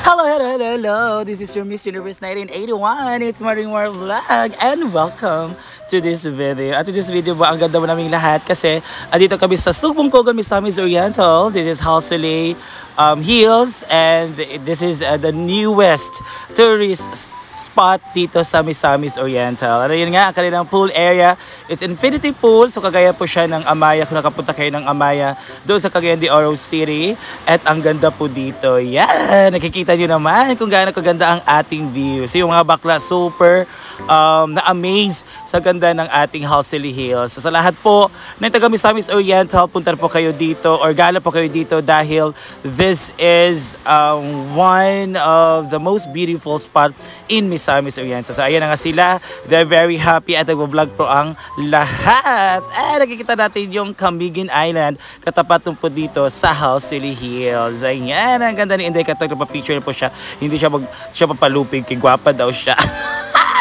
Hello, hello, hello, hello. This is your Miss Universe 1981. It's Maring War Vlog and welcome to this video. At this video ba, ang ganda mo naming lahat kasi andito kami sa Sugbong Kogon, Misamis Oriental. This is Halsey Hills and this is the newest tourist spot dito sa Misamis Oriental. Ano yun nga, ang kanilang pool area. It's infinity pool. So kagaya po siya ng Amaya. Kung nakapunta kayo ng Amaya doon sa Cagayan de Oro City. At ang ganda po dito. Yan! Nakikita nyo naman kung gaano kaganda ang ating view. So yung mga bakla super na-amaze sa ganda ng ating Halsey Hills. So sa lahat po ng taga Misamis Oriental, punta po kayo dito or gala po kayo dito dahil this is one of the most beautiful spot in Misamis Oriental. So ayan na nga sila. They're very happy at nag-vlog po ang lahat. Nakikita natin yung Camiguin Island katapat po dito sa Halsey Hills. Ayan, ang ganda ni Inday Katog. Napapicture na po siya. Hindi siya papalupig. Kigwapa daw siya.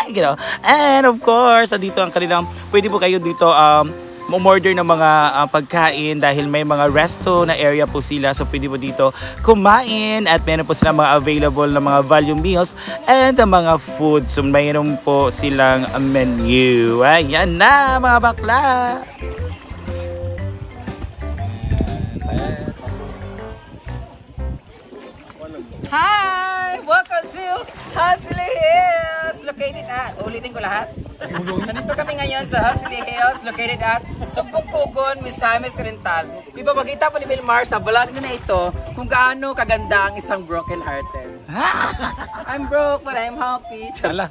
You know? And of course, dito ang kanilang, pwede po kayo dito umorder ng mga pagkain dahil may mga resto na area po sila. So pwede po dito kumain at meron po silang mga available na mga value meals and mga food. So mayroon po silang menu. Ayan na mga bakla! Hi! Welcome to Halsey Hills! Located at, ulitin ko lahat. Nandito kami ngayon sa Halsey Hills, located at Sugbong Kogon, Misamis Oriental. Ipapakita po ni Milmar sa vlog na ito kung gaano kaganda ang isang broken hearted. I'm broke but I'm happy. Chala.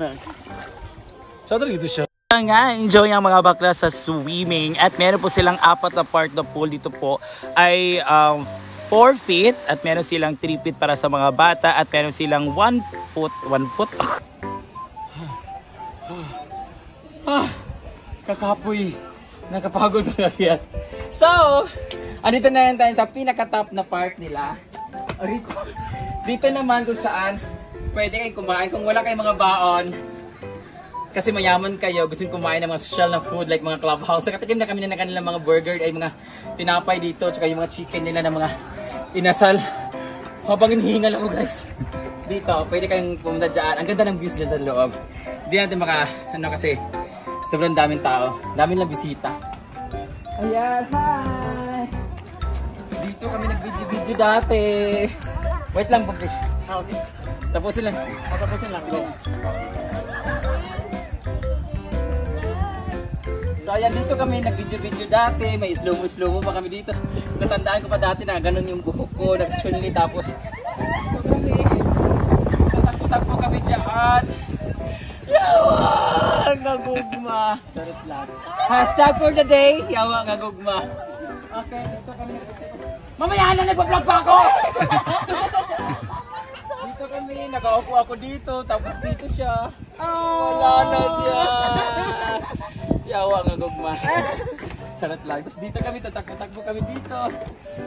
Chodor gito siya. Nga, enjoy ang mga bakla sa swimming at meron po silang apat na part na pool dito po ay 4 feet at meron silang 3 feet para sa mga bata at meron silang 1 foot. Kakapoy. Nakapagod na yan. So, andito na yan tayo sa pinaka-top na part nila. Dito naman kung saan pwede kayo kumain. Kung wala kayong mga baon, kasi mayaman kayo, gusto kumain ng mga social na food like mga clubhouse. Nakatikim na kami na kanilang mga burger ay mga tinapay dito, tsaka yung mga chicken nila na mga inasal. Habang hinihingal ako guys. Dito, pwede kayong pumunta dyan. Ang ganda ng views dyan sa loob. Hindi natin kasi sobrang daming tao. Daming lang bisita. Ayan, hi! Dito kami nag-video dati. Wait lang, pag tapusin lang. Tapusin lang. Sige. So ayan, dito kami nag-video dati. May slow-mo pa kami dito. Natandaan ko pa dati na ganun yung buhok ko. Nag-chunli tapos tatakbo kami dyan. Yawa nga gugma. Charot lang. Hashtag for the day, yawa nga gugma. Okay, dito kami mamaya na nagpa-vlog pa ako! Dito kami, nakaupo ako dito, tapos dito siya. Wala na siya. Yawa nga gugma. Charot lang. Tapos dito kami, tatakbo kami dito.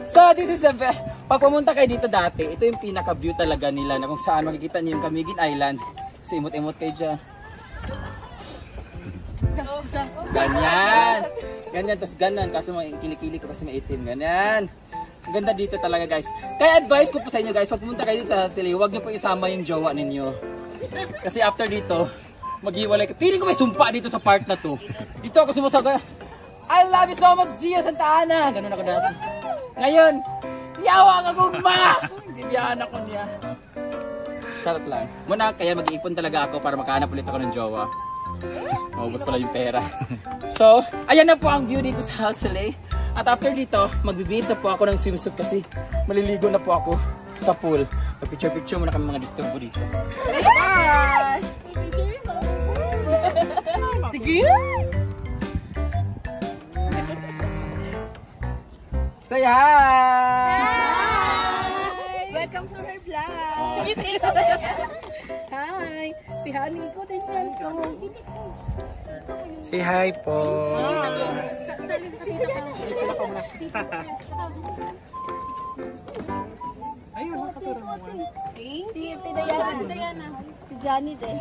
So, this is the best. Pag pumunta kayo dito dati, ito yung pinaka-view talaga nila na kung saan makikita niyo yung Camiguin Island. Kasi imot-imot kayo dyan. Ganyan. Ganyan, tapos ganan. Kaso kilikili ko kasi maitim. Ganyan. Ang ganda dito talaga guys. Kaya advice ko po sa inyo guys, pag pumunta kayo dito sa Halsey, huwag niyo po isama yung jowa ninyo. Kasi after dito, maghiwalay ka. Feeling ko may sumpa dito sa part na to. Dito ako sumusaga. I love you so much, Gio Santa Ana. Ganun ako dati. Ngayon, yawa nga gugma. Hindi biyahan ako niya. Charot lang. Muna, kaya mag-iipon talaga ako para makahanap ulit ako ng jowa. Maubos pala yung pera. So, ayan na po ang view dito sa Halsey. At after dito, magbibihis na po ako ng swimsuit kasi maliligo na po ako sa pool. Picture-picture muna kami mga disturbo dito. Bye! Sige! Say hi! Hi! Welcome to her vlog! Sige, hi! Si Honey ko din yan. Say hi po! Ayun, nakatira mo. Si Diana. Si Johnny din.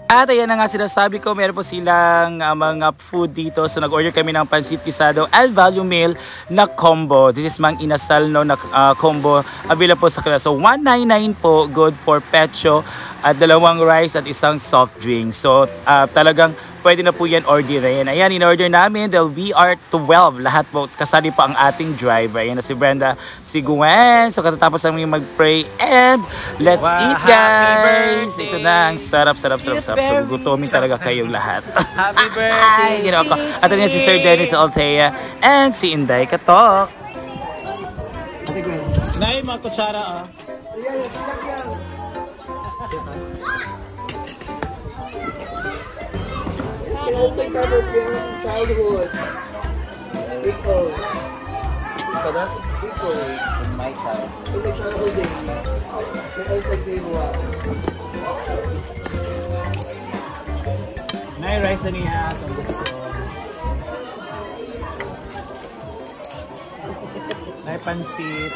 At ayan na nga sinasabi ko, meron po silang mga food dito. So nag-order kami ng pancit guisado and value meal na combo. This is mang inasal no na combo available sa kanila. So 199 po, good for pecho at 2 rice at isang soft drink. So talagang pwede na po yan orderin. Ayan, in-order namin. There will be R12. Lahat po, kasali pa ang ating driver. Ayan na si Brenda, si Gwen. So katatapos namin mag-pray and let's eat, guys! Ito na, ang sarap. So gutomin talaga kayong lahat. Happy birthday! Ginawa ko. At yan si Sir Dennis Althea and si Inday Katok. Nay, mga kutsara Open cover from childhood. Rico. Rico. In my childhood. In the childhood days. They also gave what? May rice na niya. Itong gusto. May pansit.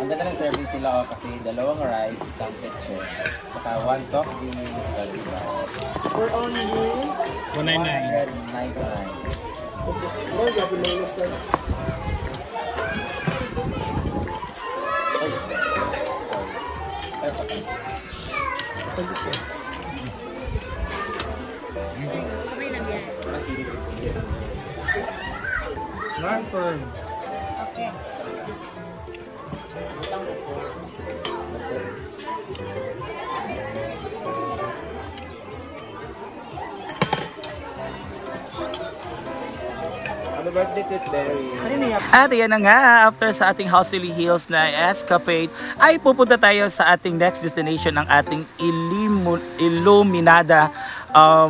Ang ganda ng service nila kasi 2 rice, isang picture, saka 1 soft drink, 30 rice. For only 199. 199. more grabe minus na. Okay lang yan. Okay. Happy birthday, Tooth Berry. At ayan na nga, after sa ating Housely Hills na escapade, ay pupunta tayo sa ating next destination, ang ating Iluminada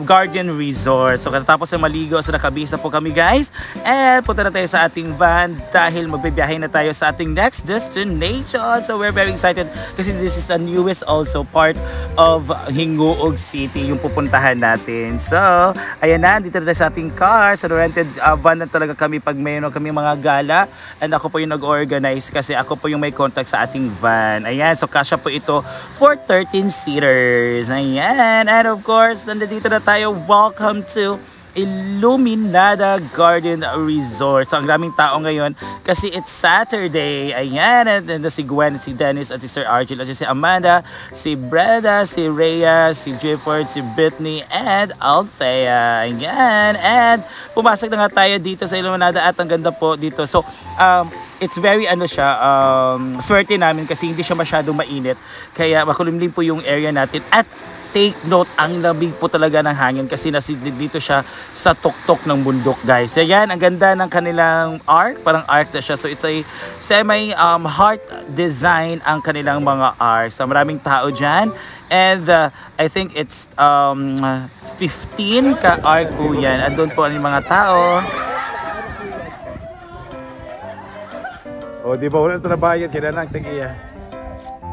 Garden Resort. So katapos na maligo, so nakabisa po kami, guys. And punta na tayo sa ating van dahil magbibiyahe na tayo sa ating next destination. So we're very excited kasi this is the newest also part of Hinguog City yung pupuntahan natin. So ayan na, dito na tayo sa ating car. So rented van na talaga kami pag mayroon kami mga gala. And ako po yung nag-organize kasi ako po yung may contact sa ating van. Ayan, so kasya po ito for 13 seaters. Ayan, and of course, dito na tayo. Welcome to Iluminada Garden Resort. So ang daming tao ngayon kasi it's Saturday. Ayan, and si Gwen, si Dennis, at si Sir Archie, at si Amanda, si Brenda, si Rhea, si Gifford, si Brittany, and Althea. Ayan, and pumasok na nga tayo dito sa Iluminada at ang ganda po dito. So it's very swerte namin kasi hindi siya masyadong mainit. Kaya makulimlim po yung area natin at take note, ang lamig po talaga ng hangin kasi dito siya sa tuktok ng bundok, guys. Ayan, ang ganda ng kanilang arc, parang arc na siya. So it's a semi heart design ang kanilang mga arcs. So maraming tao dyan. And I think it's 15 ka-arc po yan. At doon po ang mga tao. O, di ba wala ito na bayad? Kaya lang, tagiya.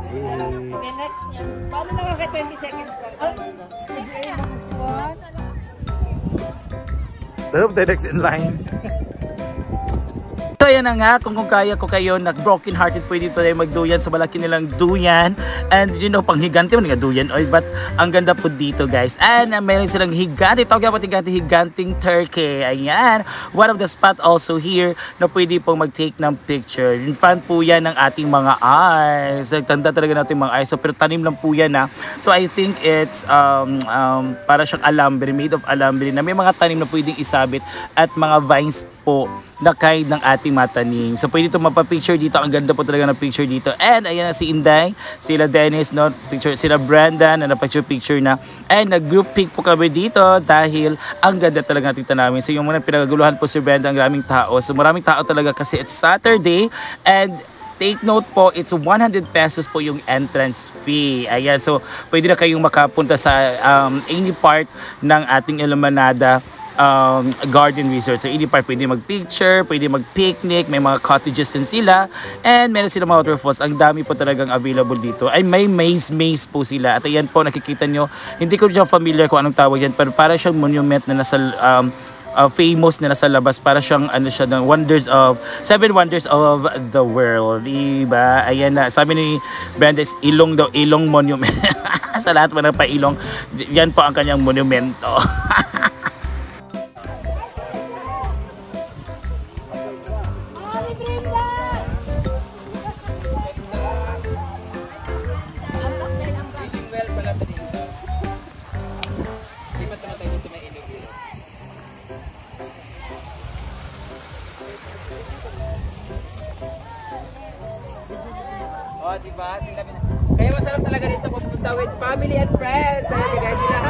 Okay, next. Paano nakaka 20 seconds lang? Okay. What? Hope the next in line. So ayan na nga, kung kaya ko kayo na broken hearted, pwede tayo magduyan sa malaki nilang duyan. And you know, pang higante mo nga duyan oil, but ang ganda po dito, guys. And meron silang higante, tawag pa higanting turkey. Ayan, one of the spot also here na pwede pong mag-take ng picture. In front po yan ng ating mga eyes. Tanda talaga natin mga eyes. So pero tanim lang po yan, ha. So I think it's para siyang alambre, made of alambre na may mga tanim na pwedeng isabit at mga vines po na kind ng ating mataning. So pwede ito mapapicture dito. Ang ganda po talaga ng picture dito. And ayan na si Inday, sila Dennis, no? Picture, sila Brenda na napicture na. And nag-group pic po kami dito dahil ang ganda talaga natin namin. So yung muna pinagaguluhan po si Brenda, ang maraming tao. So maraming tao talaga kasi it's Saturday. And take note po, it's 100 pesos po yung entrance fee. Ayan, so pwede na kayong makapunta sa any part ng ating Iluminada garden resort. So, ini pa pwede mag-picture, pwede mag-picnic, may mga cottages din sila, and meron silang mga waterfalls. Ang dami po talagang available dito. Ay, may maze po sila. At ayan po, nakikita nyo, hindi ko siya familiar kung anong tawag yan, pero para siyang monument na nasa famous na nasa labas, para siyang ano siya ng seven wonders of the world, diba? Ayan na, sabi ni Brenda, ilong daw, ilong monument. Sa lahat mo ng pailong, yan po ang kanyang monumento. Fishing well pala ito dito. Hindi pa tayo dito may ilog. Oh, diba? Sila kaya masarap talaga dito pupunta with family and friends. Ayan guys, sila.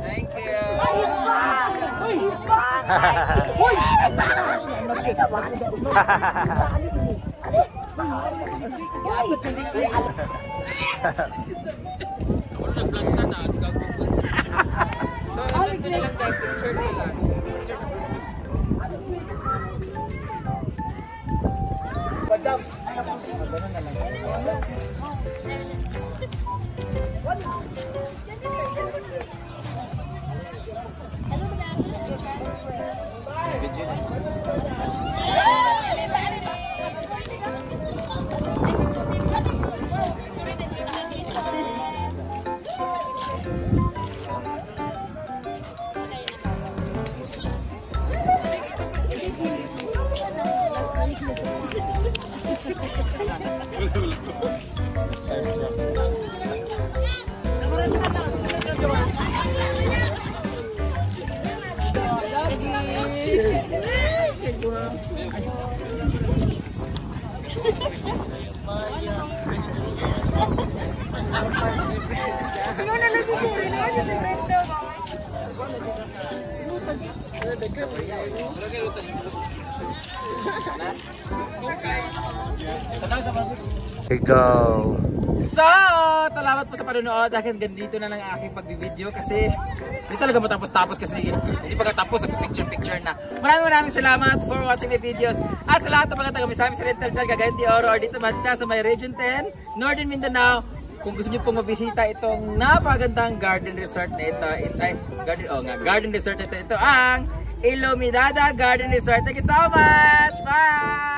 Thank you. So, nandun na lang guys, picture sila. Picture sa Madam. Ikaw. So, salamat po sa panonood. Dahil ganito na lang ang aking pag-video kasi hindi talaga matapos-tapos kasi hindi pagkatapos sa picture-picture na. Maraming salamat for watching my videos. At sa lahat ng mga taga-Misamis Rental dyan, Cagayan de Oro or dito banda sa may Region 10, Northern Mindanao. Kung gusto niyo pong mabisita itong napagandang garden resort na ito, garden resort na ito ang Ilomidada Garden Resort. Thank you so much! Bye!